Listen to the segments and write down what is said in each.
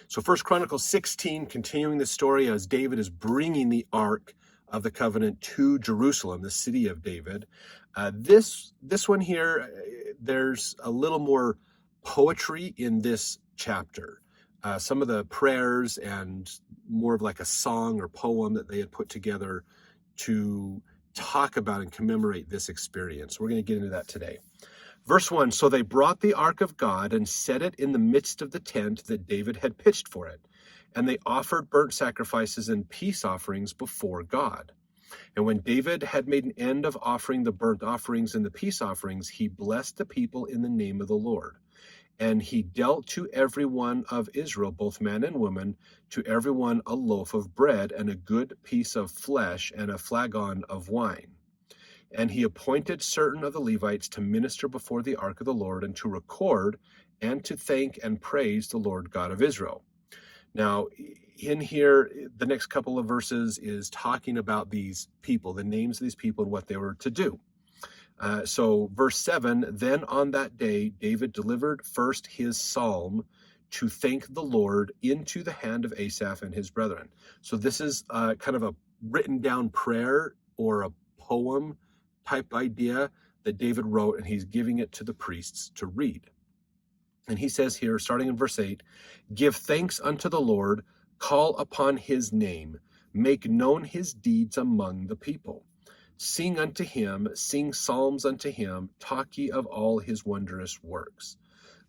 So 1 Chronicles 16, continuing the story as David is bringing the Ark of the Covenant to Jerusalem, the city of David. This one here, there's a little more poetry in this chapter. Some of the prayers and more of like a song or poem that they had put together to talk about and commemorate this experience. We're going to get into that today. Verse 1, so they brought the ark of God and set it in the midst of the tent that David had pitched for it. And they offered burnt sacrifices and peace offerings before God. And when David had made an end of offering the burnt offerings and the peace offerings, he blessed the people in the name of the Lord. And he dealt to every one of Israel, both man and woman, to every one a loaf of bread and a good piece of flesh and a flagon of wine. And he appointed certain of the Levites to minister before the ark of the Lord and to record and to thank and praise the Lord God of Israel. Now, in here, the next couple of verses is talking about these people, the names of these people and what they were to do. So verse 7, then on that day, David delivered first his psalm to thank the Lord into the hand of Asaph and his brethren. So this is kind of a written down prayer or a poem type idea that David wrote, and he's giving it to the priests to read. And he says here, starting in verse 8, give thanks unto the Lord, call upon his name, make known his deeds among the people. Sing unto him, sing psalms unto him, talk ye of all his wondrous works.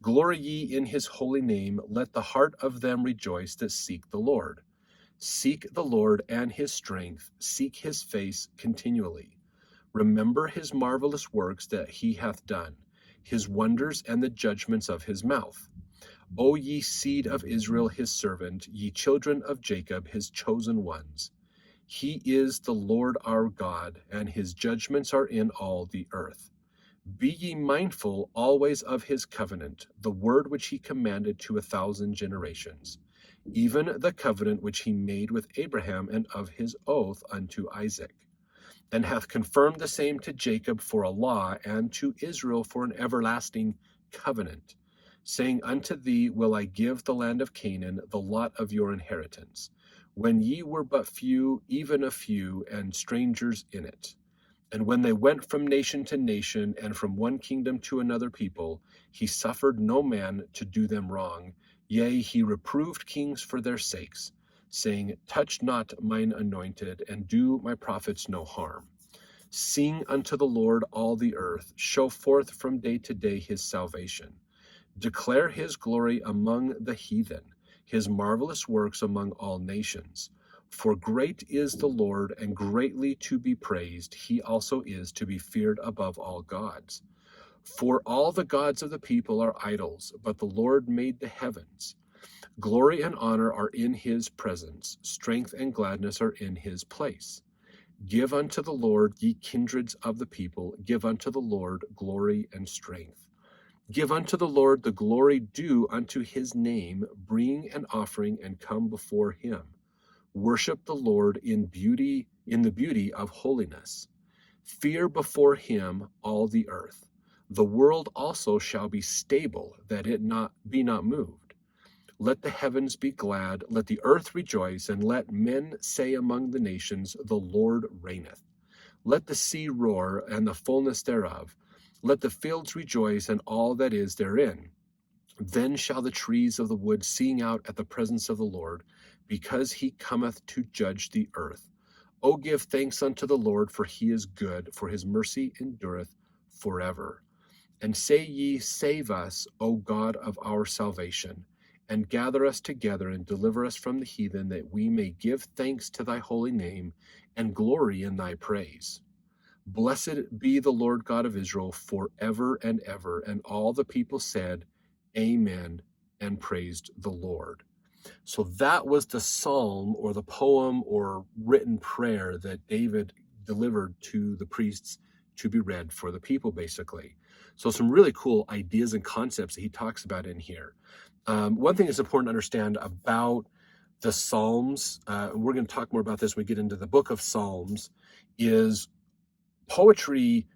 Glory ye in his holy name, let the heart of them rejoice that seek the Lord. Seek the Lord and his strength, seek his face continually. Remember his marvelous works that he hath done, his wonders and the judgments of his mouth. O ye seed of Israel his servant, ye children of Jacob his chosen ones. He is the Lord our God, and his judgments are in all the earth. Be ye mindful always of his covenant, the word which he commanded to 1,000 generations, even the covenant which he made with Abraham and of his oath unto Isaac, and hath confirmed the same to Jacob for a law, and to Israel for an everlasting covenant, saying, unto thee will I give the land of Canaan, the lot of your inheritance, when ye were but few, even a few, and strangers in it. And when they went from nation to nation, and from one kingdom to another people, he suffered no man to do them wrong. Yea, he reproved kings for their sakes, saying, touch not mine anointed, and do my prophets no harm. Sing unto the Lord all the earth, show forth from day to day his salvation. Declare his glory among the heathen, his marvelous works among all nations. For great is the Lord, and greatly to be praised. He also is to be feared above all gods. For all the gods of the people are idols, but the Lord made the heavens. Glory and honor are in his presence. Strength and gladness are in his place. Give unto the Lord, ye kindreds of the people. Give unto the Lord glory and strength. Give unto the Lord the glory due unto his name. Bring an offering and come before him. Worship the Lord in the beauty of holiness. Fear before him all the earth. The world also shall be stable, that it be not moved. Let the heavens be glad, let the earth rejoice, and let men say among the nations, the Lord reigneth. Let the sea roar, and the fullness thereof. Let the fields rejoice, and all that is therein. Then shall the trees of the wood sing out at the presence of the Lord, because he cometh to judge the earth. O give thanks unto the Lord, for he is good, for his mercy endureth forever. And say ye, save us, O God of our salvation, and gather us together and deliver us from the heathen, that we may give thanks to thy holy name and glory in thy praise. Blessed be the Lord God of Israel forever and ever. And all the people said, Amen, and praised the Lord. So that was the psalm or the poem or written prayer that David delivered to the priests to be read for the people, basically. So some really cool ideas and concepts that he talks about in here. One thing that's important to understand about the Psalms, and we're going to talk more about this when we get into the book of Psalms, is poetry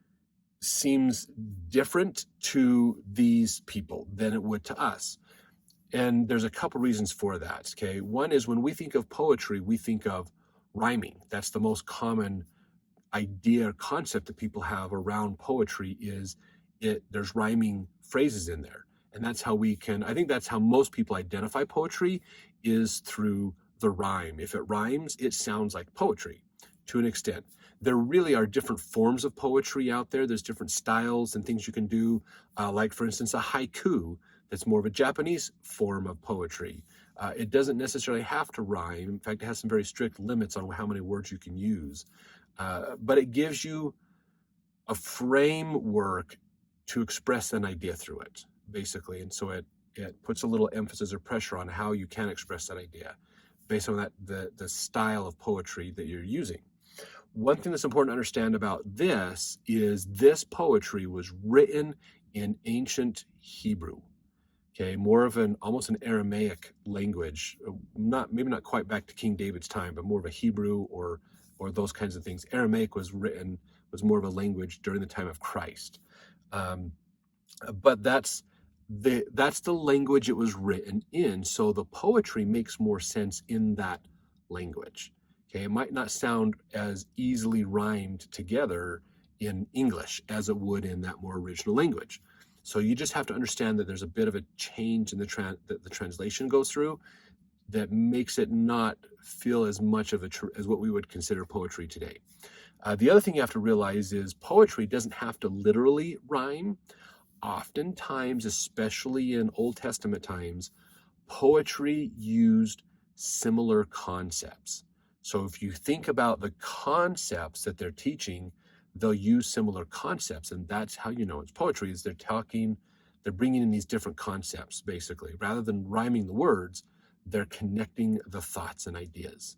seems different to these people than it would to us. And there's a couple reasons for that, okay? One is when we think of poetry, we think of rhyming. That's the most common idea or concept that people have around poetry is there's rhyming phrases in there. And that's how I think that's how most people identify poetry is through the rhyme. If it rhymes, it sounds like poetry to an extent. There really are different forms of poetry out there. There's different styles and things you can do, like for instance, a haiku. That's more of a Japanese form of poetry. It doesn't necessarily have to rhyme. In fact, it has some very strict limits on how many words you can use. But it gives you a framework to express an idea through it, basically. And so it puts a little emphasis or pressure on how you can express that idea based on the style of poetry that you're using. One thing that's important to understand about this is this poetry was written in ancient Hebrew. Okay, more of almost an Aramaic language, maybe not quite back to King David's time, but more of a Hebrew or those kinds of things. Aramaic was more of a language during the time of Christ, but that's the language it was written in. So the poetry makes more sense in that language. Okay, it might not sound as easily rhymed together in English as it would in that more original language. So you just have to understand that there's a bit of a change in that the translation goes through that makes it not feel as much of as what we would consider poetry today. The other thing you have to realize is poetry doesn't have to literally rhyme. Oftentimes, especially in Old Testament times, poetry used similar concepts. So if you think about the concepts that they're teaching, they'll use similar concepts, and that's how you know it's poetry, is they're bringing in these different concepts, basically. Rather than rhyming the words, they're connecting the thoughts and ideas.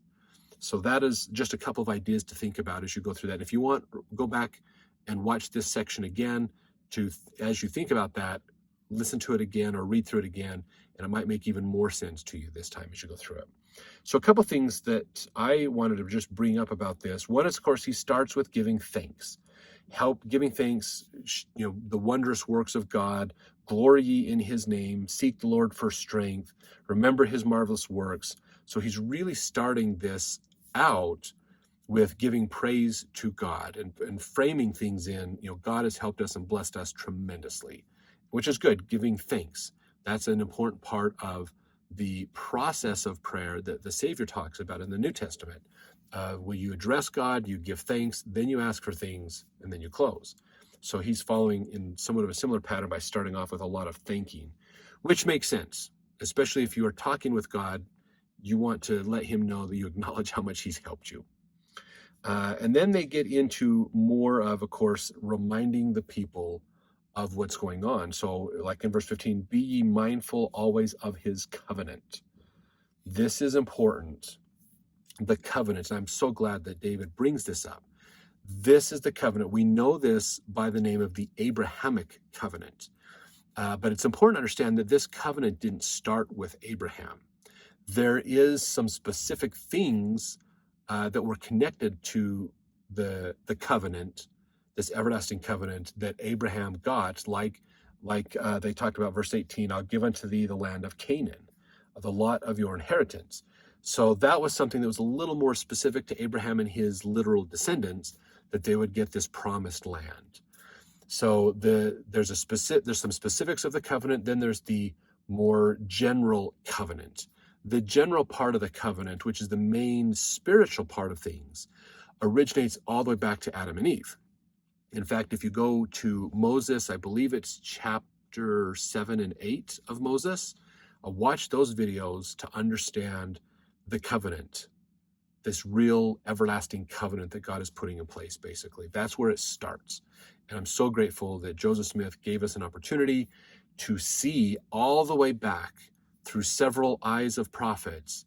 So that is just a couple of ideas to think about as you go through that. If you want, go back and watch this section again as you think about that, listen to it again or read through it again, and it might make even more sense to you this time as you go through it. So a couple of things that I wanted to just bring up about this. One is, of course, he starts with giving thanks. Giving thanks, the wondrous works of God, glory ye in his name, seek the Lord for strength, remember his marvelous works. So he's really starting this out with giving praise to God and framing things in, God has helped us and blessed us tremendously, which is good, giving thanks. That's an important part of the process of prayer that the Savior talks about in the New Testament. When you address God, you give thanks, then you ask for things, and then you close. So he's following in somewhat of a similar pattern by starting off with a lot of thanking, which makes sense, especially if you are talking with God. You want to let him know that you acknowledge how much he's helped you. And then they get into more of course, reminding the people of what's going on. So like in verse 15, be ye mindful always of his covenant. This is important. The covenant. And I'm so glad that David brings this up. This is the covenant. We know this by the name of the Abrahamic covenant. But it's important to understand that this covenant didn't start with Abraham. There is some specific things that were connected to the covenant, this everlasting covenant that Abraham got, like they talked about verse 18, I'll give unto thee the land of Canaan, the lot of your inheritance. So that was something that was a little more specific to Abraham and his literal descendants, that they would get this promised land. So there's some specifics of the covenant, then there's the more general covenant. The general part of the covenant, which is the main spiritual part of things, originates all the way back to Adam and Eve. In fact, if you go to Moses, I believe it's chapter 7 and 8 of Moses, watch those videos to understand the covenant, this real everlasting covenant that God is putting in place, basically. That's where it starts. And I'm so grateful that Joseph Smith gave us an opportunity to see all the way back through several eyes of prophets,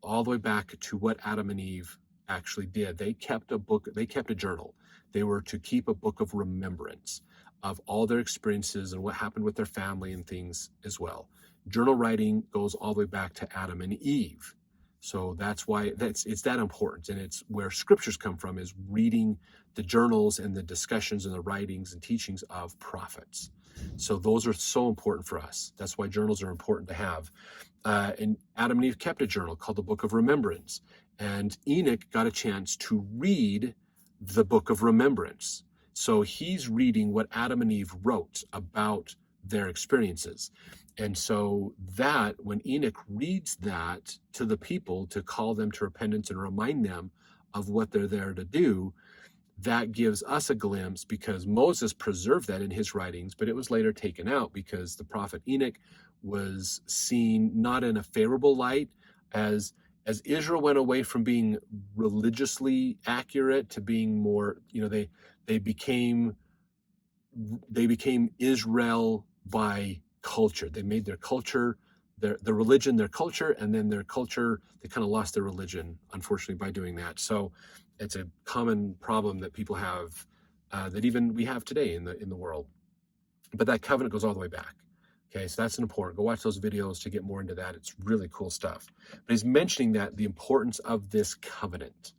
all the way back to what Adam and Eve actually did. They kept a journal. They were to keep a book of remembrance of all their experiences and what happened with their family and things as well. Journal writing goes all the way back to Adam and Eve. So that's why it's that important. And it's where scriptures come from, is reading the journals and the discussions and the writings and teachings of prophets. So those are so important for us. That's why journals are important to have. And Adam and Eve kept a journal called the Book of Remembrance. And Enoch got a chance to read the Book of Remembrance. So he's reading what Adam and Eve wrote about their experiences. And so that, when Enoch reads that to the people to call them to repentance and remind them of what they're there to do, that gives us a glimpse, because Moses preserved that in his writings, but it was later taken out because the prophet Enoch was seen not in a favorable light as Israel went away from being religiously accurate to being more, they became Israel by culture. They made their culture their religion their culture, and then their culture, they kind of lost their religion, unfortunately, by doing that. So it's a common problem that people have, that even we have today in the world. But that covenant goes all the way back. Okay, so that's an important. Go watch those videos to get more into that. It's really cool stuff. But he's mentioning that the importance of this covenant,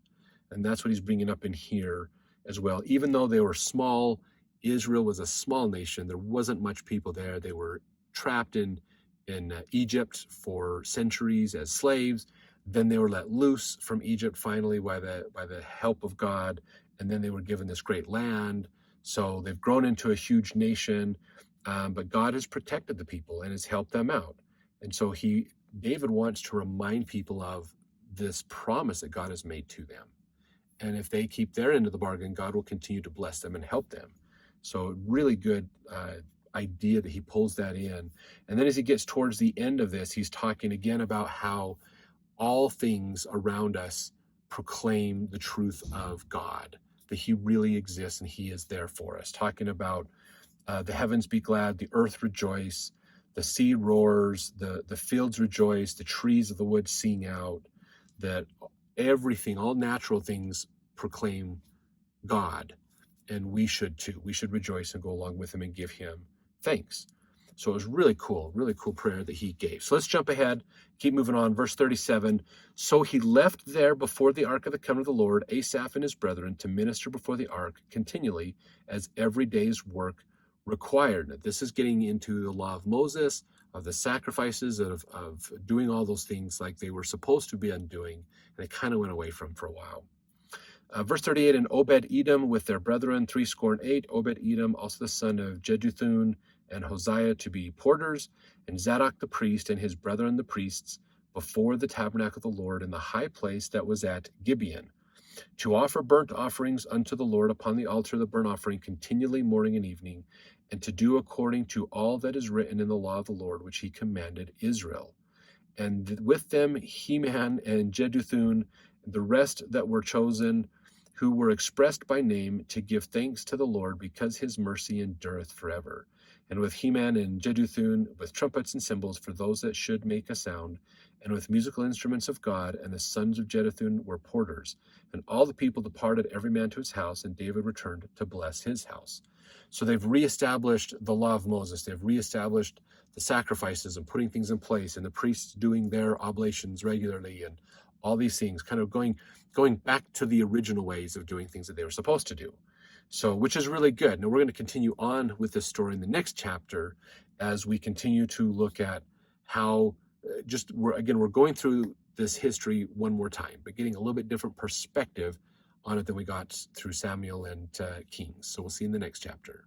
and that's what he's bringing up in here as well. Even though they were small, Israel was a small nation. There wasn't much people there. They were trapped in Egypt for centuries as slaves. Then they were let loose from Egypt finally by the help of God, and then they were given this great land. So they've grown into a huge nation, but God has protected the people and has helped them out. And so David wants to remind people of this promise that God has made to them. And if they keep their end of the bargain, God will continue to bless them and help them. So really good idea that he pulls that in. And then as he gets towards the end of this, he's talking again about how all things around us proclaim the truth of God, that he really exists and he is there for us. Talking about the heavens be glad, the earth rejoice, the sea roars, the fields rejoice, the trees of the wood sing out, that everything, all natural things proclaim God. And we should too. We should rejoice and go along with him and give him thanks. So it was really cool prayer that he gave. So let's jump ahead, keep moving on. Verse 37, so he left there before the ark of the covenant of the Lord, Asaph and his brethren, to minister before the ark continually as every day's work required. Now, this is getting into the law of Moses, of the sacrifices, of doing all those things like they were supposed to be undoing, and they kind of went away from for a while. Verse 38, and Obed-Edom with their brethren, 68, Obed-Edom, also the son of Jeduthun, and Hosea to be porters, and Zadok the priest and his brethren the priests, before the tabernacle of the Lord in the high place that was at Gibeon, to offer burnt offerings unto the Lord upon the altar of the burnt offering continually morning and evening, and to do according to all that is written in the law of the Lord, which he commanded Israel. And with them Heman and Jeduthun, the rest that were chosen, who were expressed by name, to give thanks to the Lord, because his mercy endureth forever. And with Heman and Jeduthun, with trumpets and cymbals for those that should make a sound, and with musical instruments of God, and the sons of Jeduthun were porters. And all the people departed, every man to his house, and David returned to bless his house. So they've reestablished the law of Moses. They've reestablished the sacrifices and putting things in place, and the priests doing their oblations regularly, and all these things, kind of going back to the original ways of doing things that they were supposed to do. So, which is really good. Now we're going to continue on with this story in the next chapter as we continue to look at how we're going through this history one more time, but getting a little bit different perspective on it than we got through Samuel and Kings. So we'll see you in the next chapter.